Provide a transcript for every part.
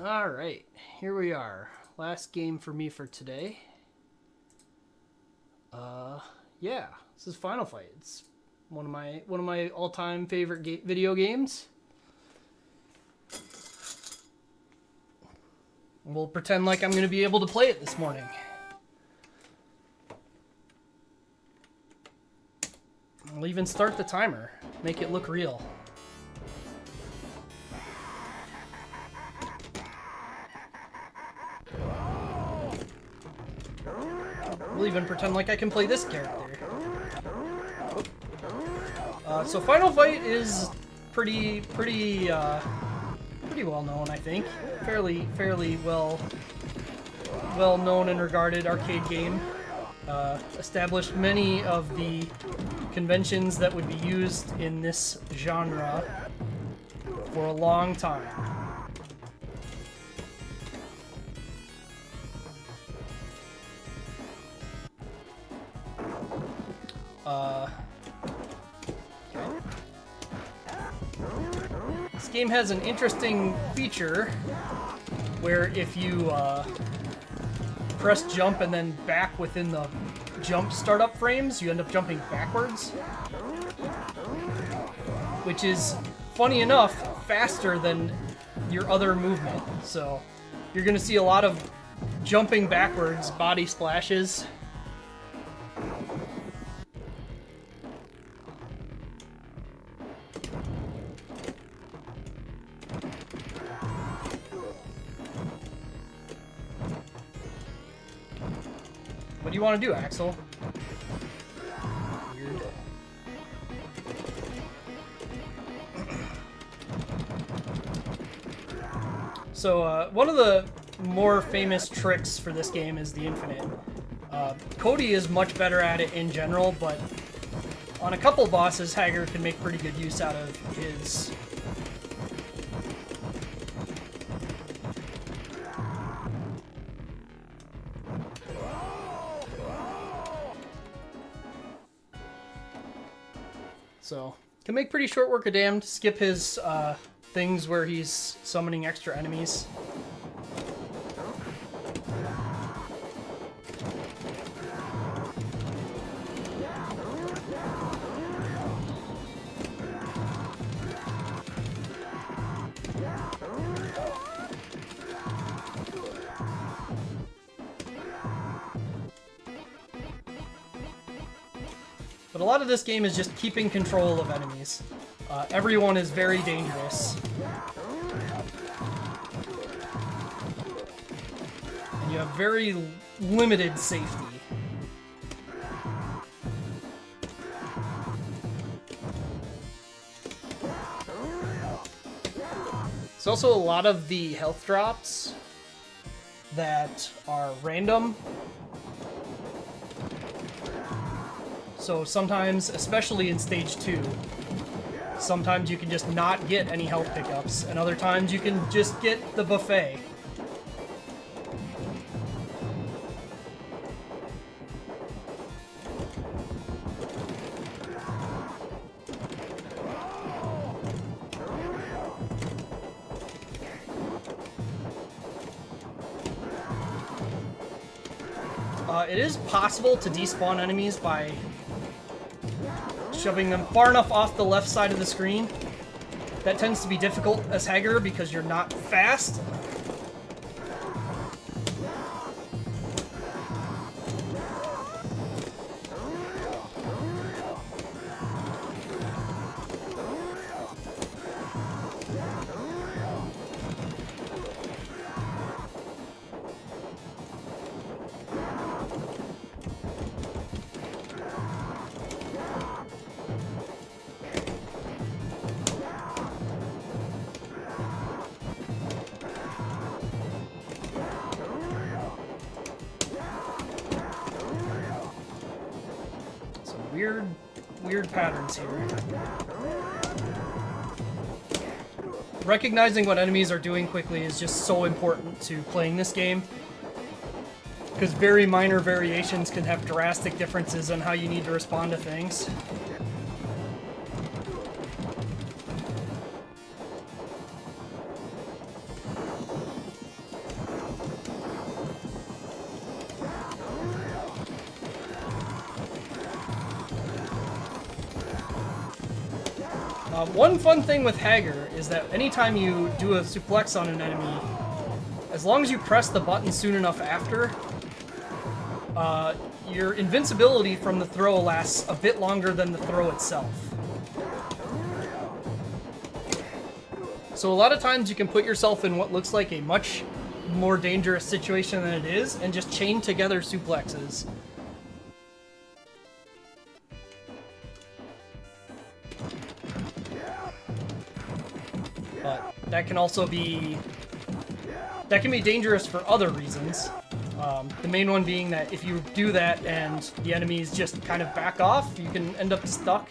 Alright, here we are. Last game for me for today. Yeah, this is Final Fight. It's one of my all-time favorite video games. We'll pretend like I'm going to be able to play it this morning. I'll even start the timer. Make it look real. We'll even pretend like I can play this character. So Final Fight is pretty well known, I think. Fairly well known and regarded arcade game. Established many of the conventions that would be used in this genre for a long time. This game has an interesting feature where if you press jump and then back within the jump startup frames, you end up jumping backwards, which is, funny enough, faster than your other movement. So you're going to see a lot of jumping backwards body splashes. What do you want to do, Axel? Weird. So, one of the more famous tricks for this game is the infinite. Cody is much better at it in general, but on a couple bosses, Hager can make pretty good use out of his. So, can make pretty short work of damned, skip his things where he's summoning extra enemies. But a lot of this game is just keeping control of enemies. Everyone is very dangerous. And you have very limited safety. There's also a lot of the health drops that are random. So sometimes, especially in Stage 2, sometimes you can just not get any health pickups, and other times you can just get the buffet. It is possible to despawn enemies by shoving them far enough off the left side of the screen. That tends to be difficult as Hager because you're not fast. Weird patterns here. Recognizing what enemies are doing quickly is just so important to playing this game, because very minor variations can have drastic differences on how you need to respond to things. One fun thing with Hager is that anytime you do a suplex on an enemy, as long as you press the button soon enough after, your invincibility from the throw lasts a bit longer than the throw itself. So a lot of times you can put yourself in what looks like a much more dangerous situation than it is and just chain together suplexes. But that can also be dangerous for other reasons. The main one being that if you do that and the enemies just kind of back off, you can end up stuck.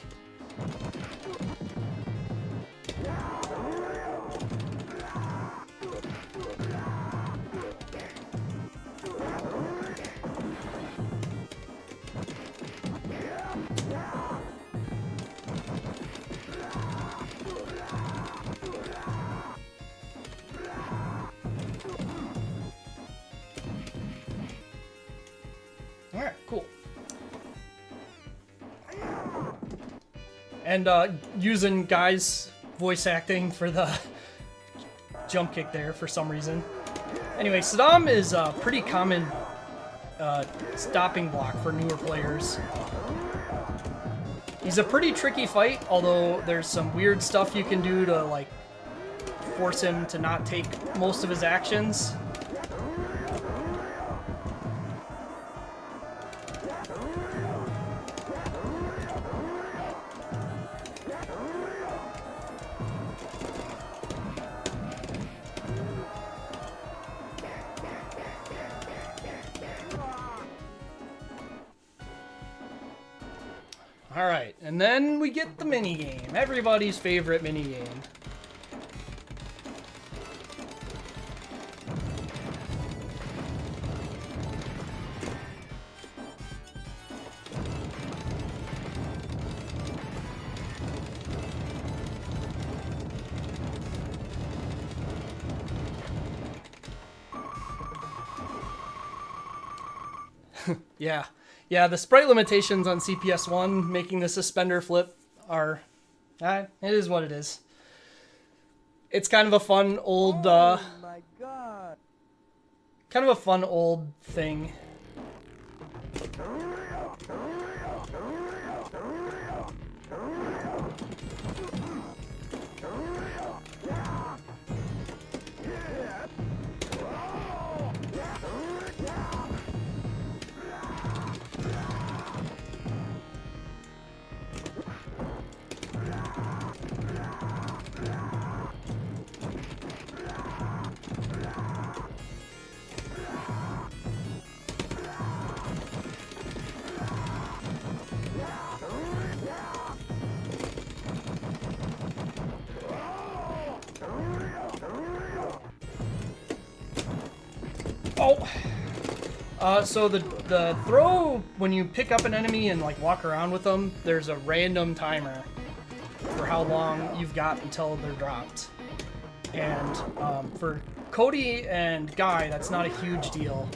Alright, cool. And using Guy's voice acting for the jump kick there for some reason. Anyway, Saddam is a pretty common stopping block for newer players. He's a pretty tricky fight, although there's some weird stuff you can do to like force him to not take most of his actions. Alright, and then we get the minigame. Everybody's favorite minigame. Yeah. Yeah, the sprite limitations on CPS1 making the suspender flip are... it is what it is. It's kind of a fun old... Oh my God. Kind of a fun old thing. So the throw, when you pick up an enemy and like walk around with them, there's a random timer for how long you've got until they're dropped. And for Cody and Guy, that's not a huge deal.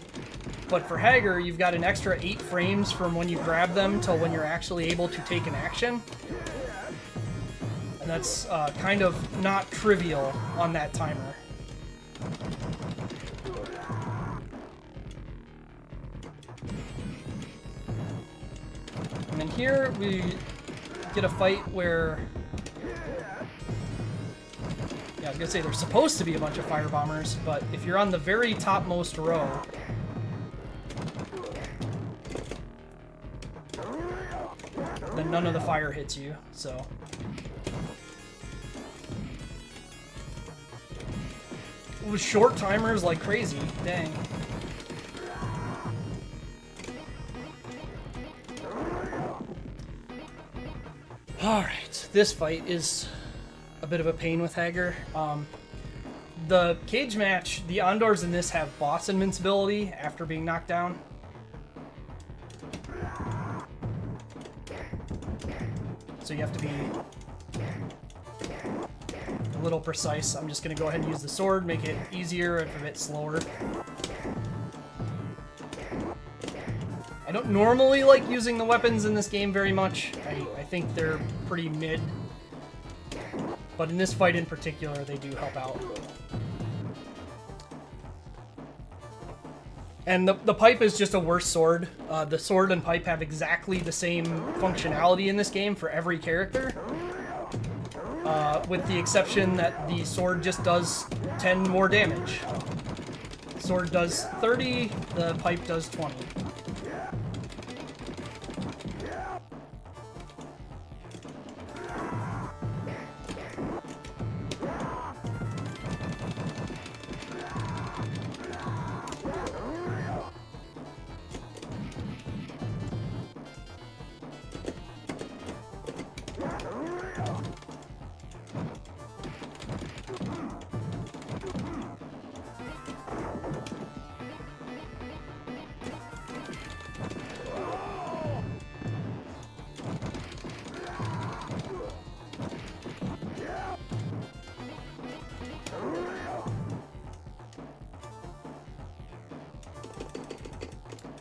But for Hager, you've got an extra 8 frames from when you grab them till when you're actually able to take an action. And that's kind of not trivial on that timer. And then here we get a fight where, yeah, I was gonna say there's supposed to be a bunch of firebombers, but if you're on the very topmost row, then none of the fire hits you, so. With short timers like crazy, dang. Alright, this fight is a bit of a pain with Hager. The cage match, the Ondors in this have boss invincibility after being knocked down. So you have to be a little precise. I'm just going to go ahead and use the sword, make it easier and a bit slower. I don't normally like using the weapons in this game very much. I think they're pretty mid. But in this fight in particular, they do help out. And the pipe is just a worse sword. The sword and pipe have exactly the same functionality in this game for every character. With the exception that the sword just does 10 more damage. Sword does 30, the pipe does 20.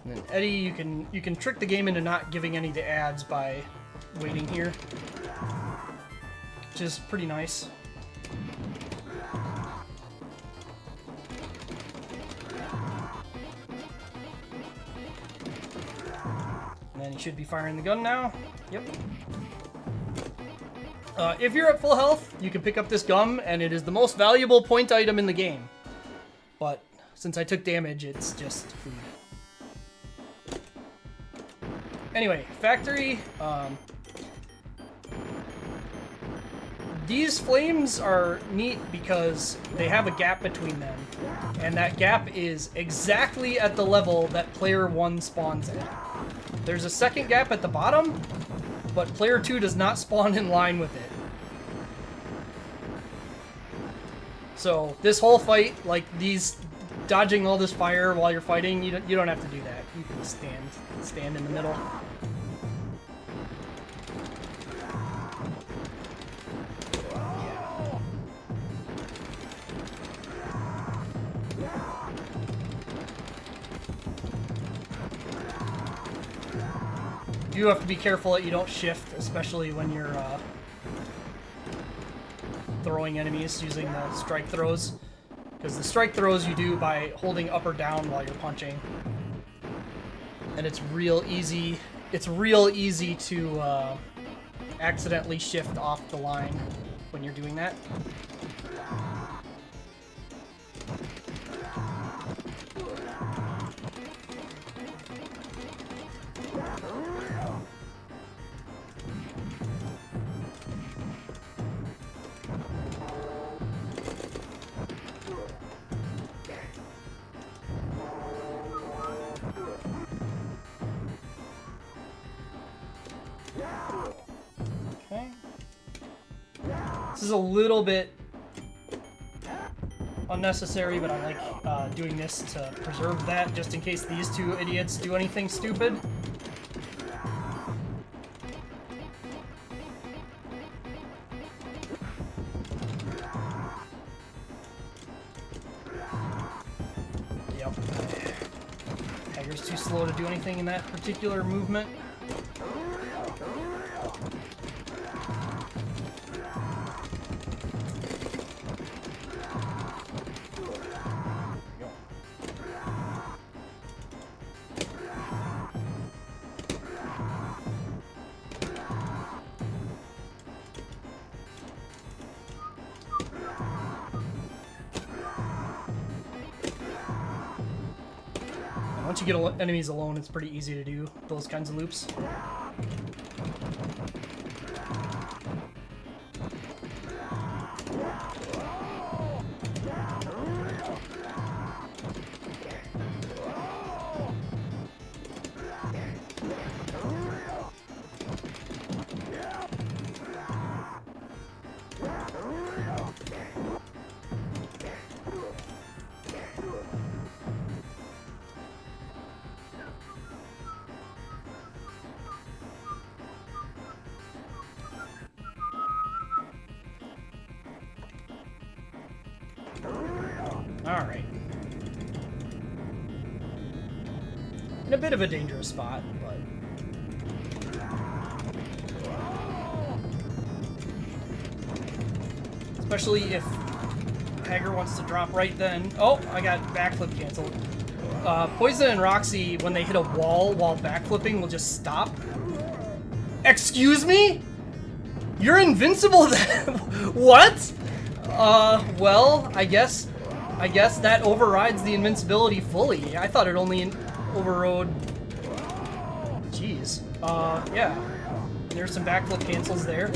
And then Eddie, you can trick the game into not giving any of the ads by waiting here, which is pretty nice. And then he should be firing the gun now. Yep. If you're at full health, you can pick up this gum, and it is the most valuable point item in the game. But since I took damage, it's just food. Anyway, factory. These flames are neat because they have a gap between them, and that gap is exactly at the level that player 1 spawns at. There's a second gap at the bottom, but player 2 does not spawn in line with it. So this whole fight, like these dodging all this fire while you're fighting, you don't have to do that. You can stand in the middle. You have to be careful that you don't shift, especially when you're throwing enemies using the strike throws. Because the strike throws you do by holding up or down while you're punching. And it's real easy to accidentally shift off the line when you're doing that. Okay. This is a little bit unnecessary, but I like doing this to preserve that, just in case these two idiots do anything stupid. Yep. Tiger's too slow to do anything in that particular movement. Once you get enemies alone, it's pretty easy to do those kinds of loops. Alright. In a bit of a dangerous spot, but... especially if Hager wants to drop right then. Oh, I got backflip canceled. Poison and Roxy, when they hit a wall while backflipping, will just stop. Excuse me? You're invincible then? What? Well, I guess that overrides the invincibility fully. I thought it only overrode... Jeez. Yeah. There's some backflip cancels there.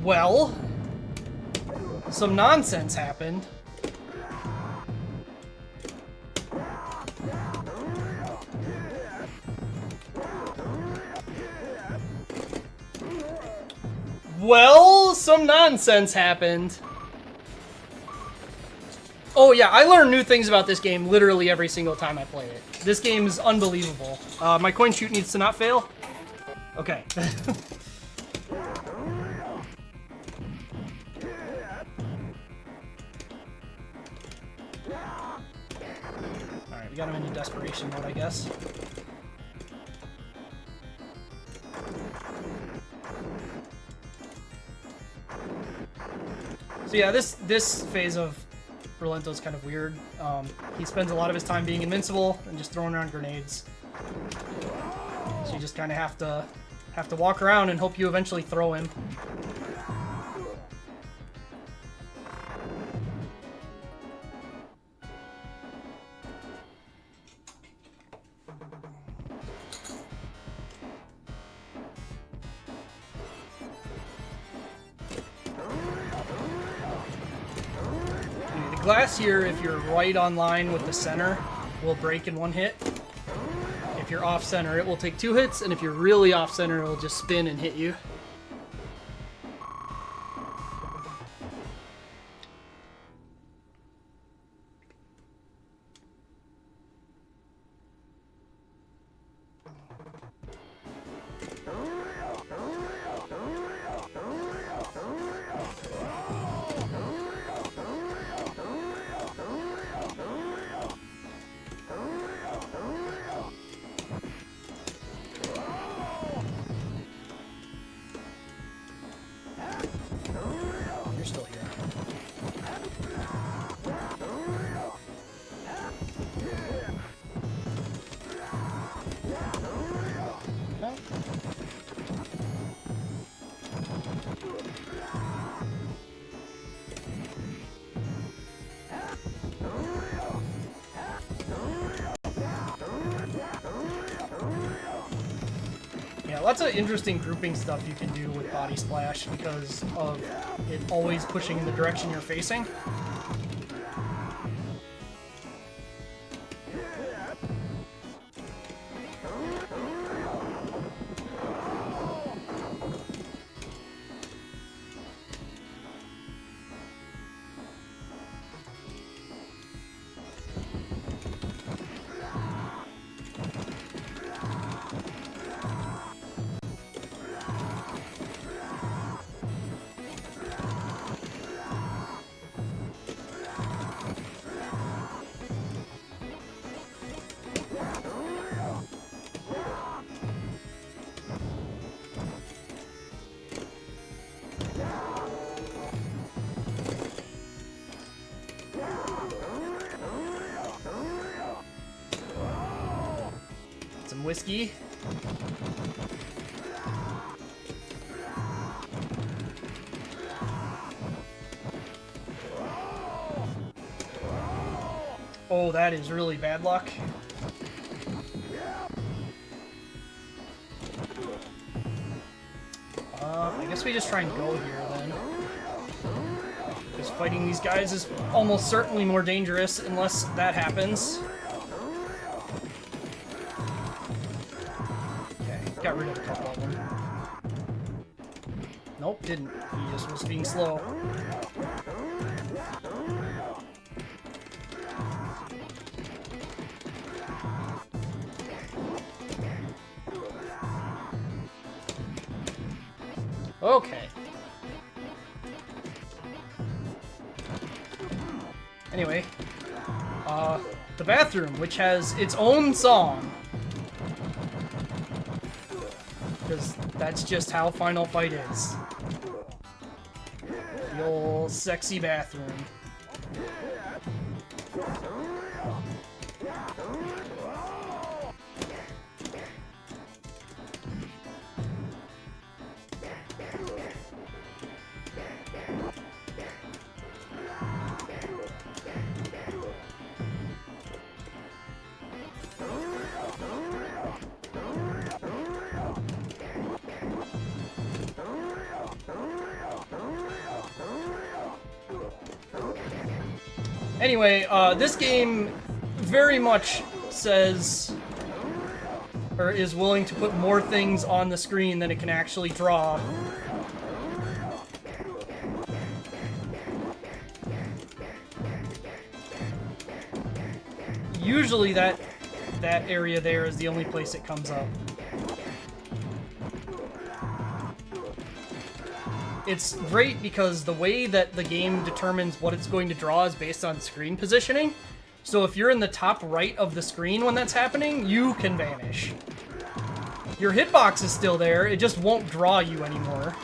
Well, some nonsense happened. Well, some nonsense happened. Oh yeah, I learn new things about this game literally every single time I play it. This game is unbelievable. My coin shoot needs to not fail. Okay. Alright, we got him into desperation mode, I guess. So yeah, this phase of Relento's kind of weird. He spends a lot of his time being invincible and just throwing around grenades. So you just kind of have to walk around and hope you eventually throw him. Glass here, if you're right on line with the center, will break in one hit. If you're off center, it will take 2 hits, and if you're really off center, it'll just spin and hit you. You're still here. Yeah, lots of interesting grouping stuff you can do with Body Splash because of it always pushing in the direction you're facing. Some whiskey. Oh, that is really bad luck. I guess we just try and go here then. Because fighting these guys is almost certainly more dangerous unless that happens. Okay, got rid of a couple of them. Nope, didn't. He just was being slow. Okay. Anyway, the bathroom, which has its own song. because that's just how Final Fight is. The old sexy bathroom. Anyway, this game very much says, or is willing to put more things on the screen than it can actually draw. Usually that area there is the only place it comes up. It's great because the way that the game determines what it's going to draw is based on screen positioning. So if you're in the top right of the screen when that's happening, you can vanish. Your hitbox is still there, it just won't draw you anymore.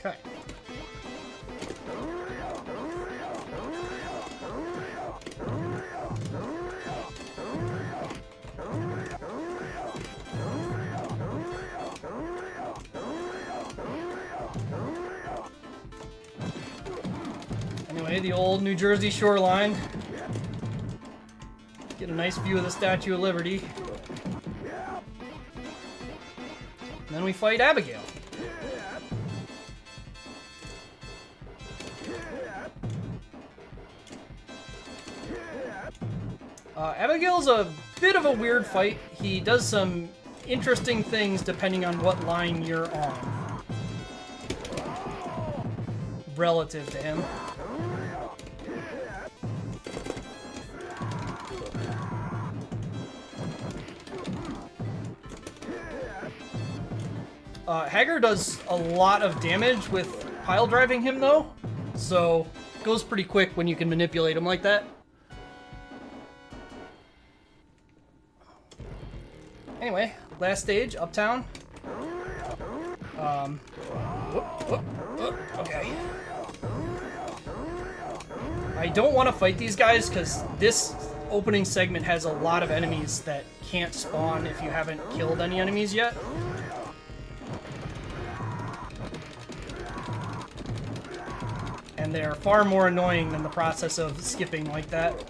Okay. Anyway, the old New Jersey shoreline. Get a nice view of the Statue of Liberty. And then we fight Abigail. Abigail's a bit of a weird fight. He does some interesting things depending on what line you're on. Relative to him. Hager does a lot of damage with pile driving him though, so it goes pretty quick when you can manipulate him like that. Anyway, last stage, Uptown. Okay. I don't want to fight these guys because this opening segment has a lot of enemies that can't spawn if you haven't killed any enemies yet. And they're far more annoying than the process of skipping like that.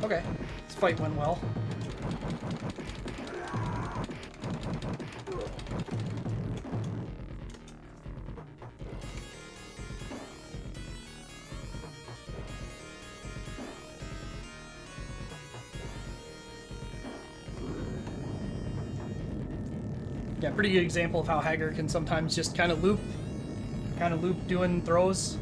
Okay, this fight went well. Yeah, pretty good example of how Hager can sometimes just kind of loop doing throws.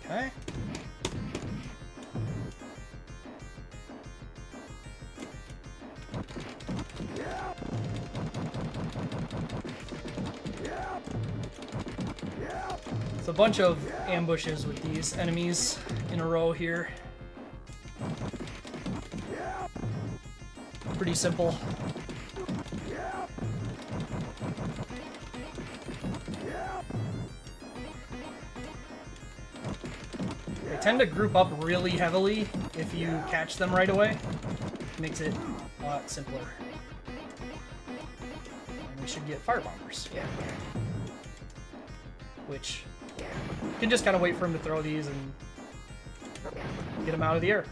Okay. It's a bunch of ambushes with these enemies in a row here. Pretty simple. They tend to group up really heavily if you catch them right away. Makes it a lot simpler. And we should get firebombers. Yeah. Which you can just kind of wait for him to throw these and get him out of the air.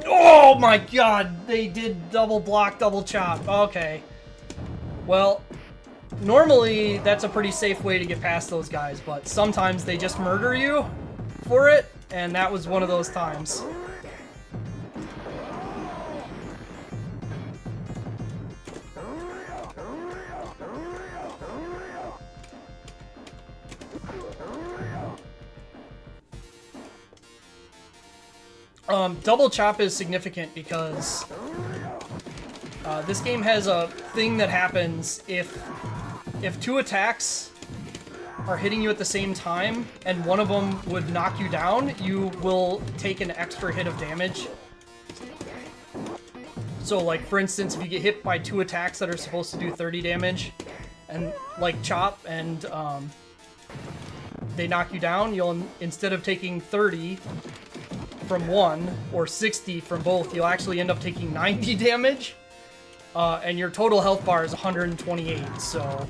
Oh my god, they did double block, double chop. Okay. Well, normally that's a pretty safe way to get past those guys, but sometimes they just murder you for it, and that was one of those times. Double chop is significant because this game has a thing that happens if two attacks are hitting you at the same time and one of them would knock you down, you will take an extra hit of damage. So like for instance, if you get hit by two attacks that are supposed to do 30 damage and like chop and they knock you down, you'll instead of taking 30 from one or 60 from both, you'll actually end up taking 90 damage, and your total health bar is 128, so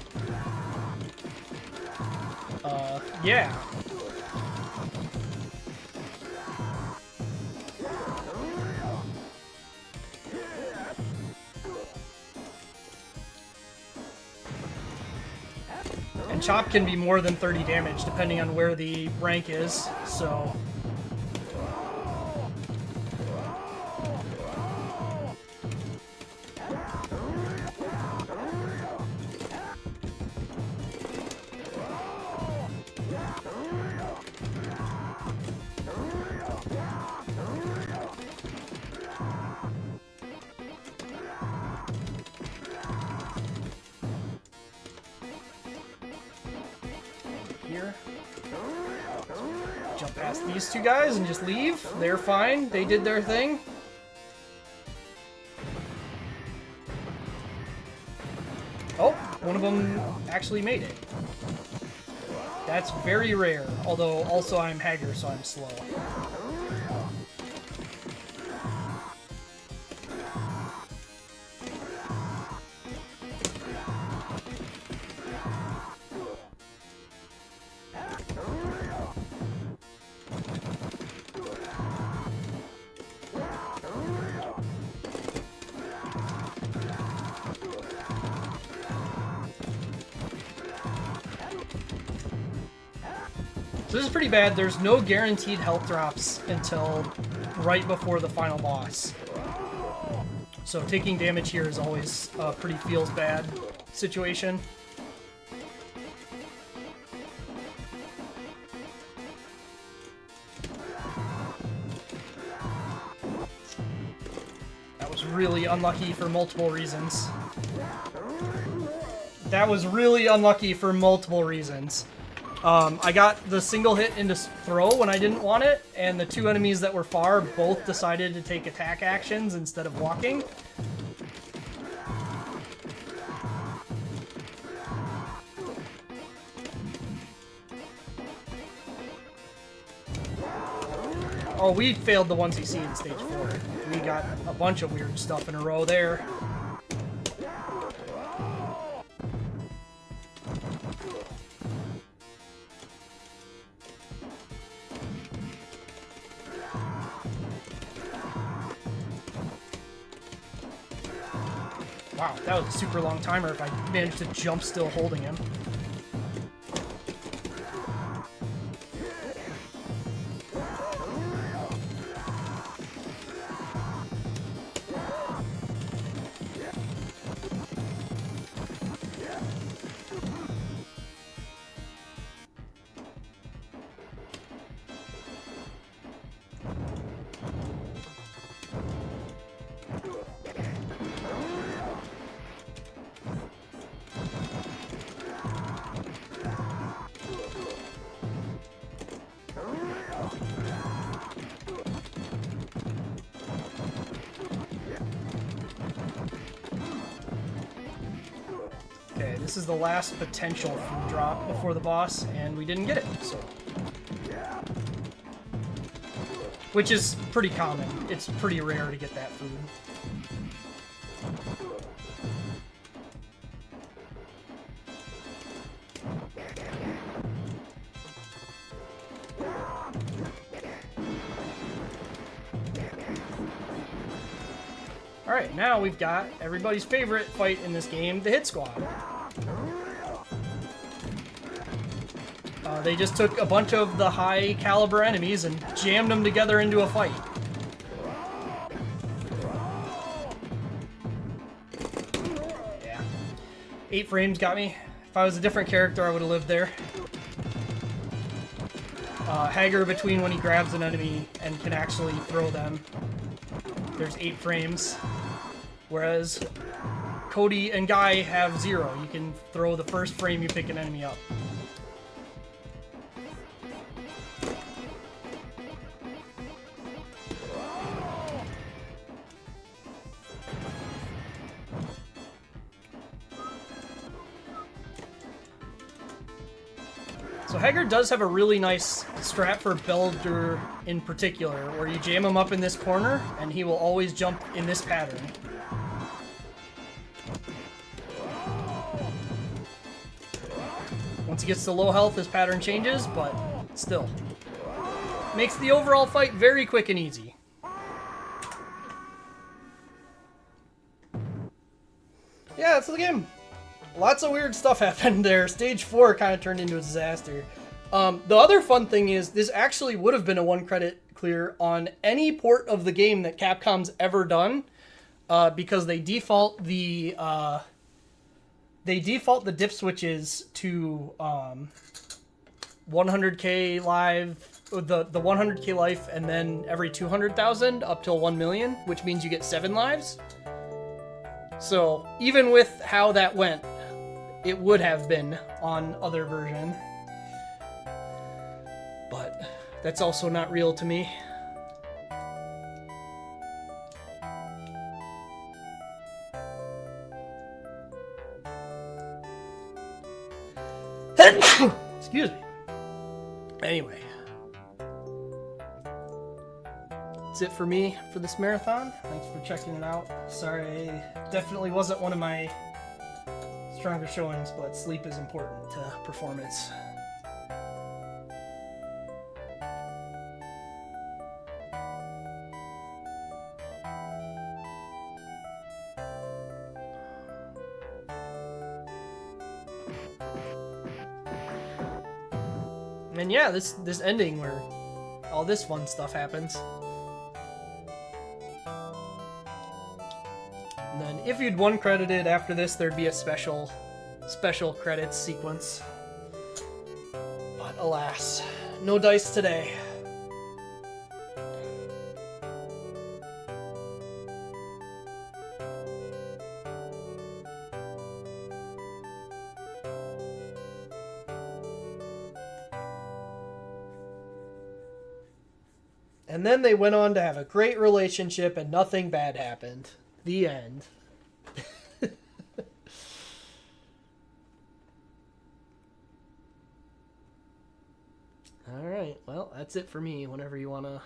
yeah. And chop can be more than 30 damage depending on where the rank is, so here. Jump past these two guys and just leave. They're fine. They did their thing. Oh, one of them actually made it. That's very rare, although also I'm Hager, so I'm slow. So this is pretty bad. There's no guaranteed health drops until right before the final boss. So taking damage here is always a pretty feels bad situation. That was really unlucky for multiple reasons. That was really unlucky for multiple reasons. I got the single hit into throw when I didn't want it, and the two enemies that were far both decided to take attack actions instead of walking. Oh, we failed the ones you see in stage 4. We got a bunch of weird stuff in a row there. Wow, that was a super long timer if I managed to jump still holding him. Okay, this is the last potential food drop before the boss, and we didn't get it, so. Which is pretty common. It's pretty rare to get that food. Alright, now we've got everybody's favorite fight in this game, the Hit Squad. They just took a bunch of the high caliber enemies and jammed them together into a fight. Yeah. 8 frames got me. If I was a different character, I would have lived there. Hager between when he grabs an enemy and can actually throw them. There's 8 frames. Whereas Cody and Guy have 0. You can throw the first frame you pick an enemy up. So Hager does have a really nice strat for Belder in particular, where you jam him up in this corner, and he will always jump in this pattern. Once he gets to low health, his pattern changes, but still. Makes the overall fight very quick and easy. Yeah, that's the game. Lots of weird stuff happened there. Stage 4 kind of turned into a disaster. The other fun thing is, this actually would have been a 1 credit clear on any port of the game that Capcom's ever done, because they default the dip switches to 100k live, the 100k life, and then every 200,000 up till 1 million, which means you get 7 lives. So even with how that went, it would have been on other version. But that's also not real to me. Excuse me. Anyway. That's it for me for this marathon. Thanks for checking it out. Sorry, definitely wasn't one of my stronger showings, but sleep is important to performance. And yeah, this ending where all this fun stuff happens. And then if you'd 1 credited after this, there'd be a special credits sequence. But alas, no dice today. And then they went on to have a great relationship and nothing bad happened. The end. Alright, well, that's it for me. Whenever you want to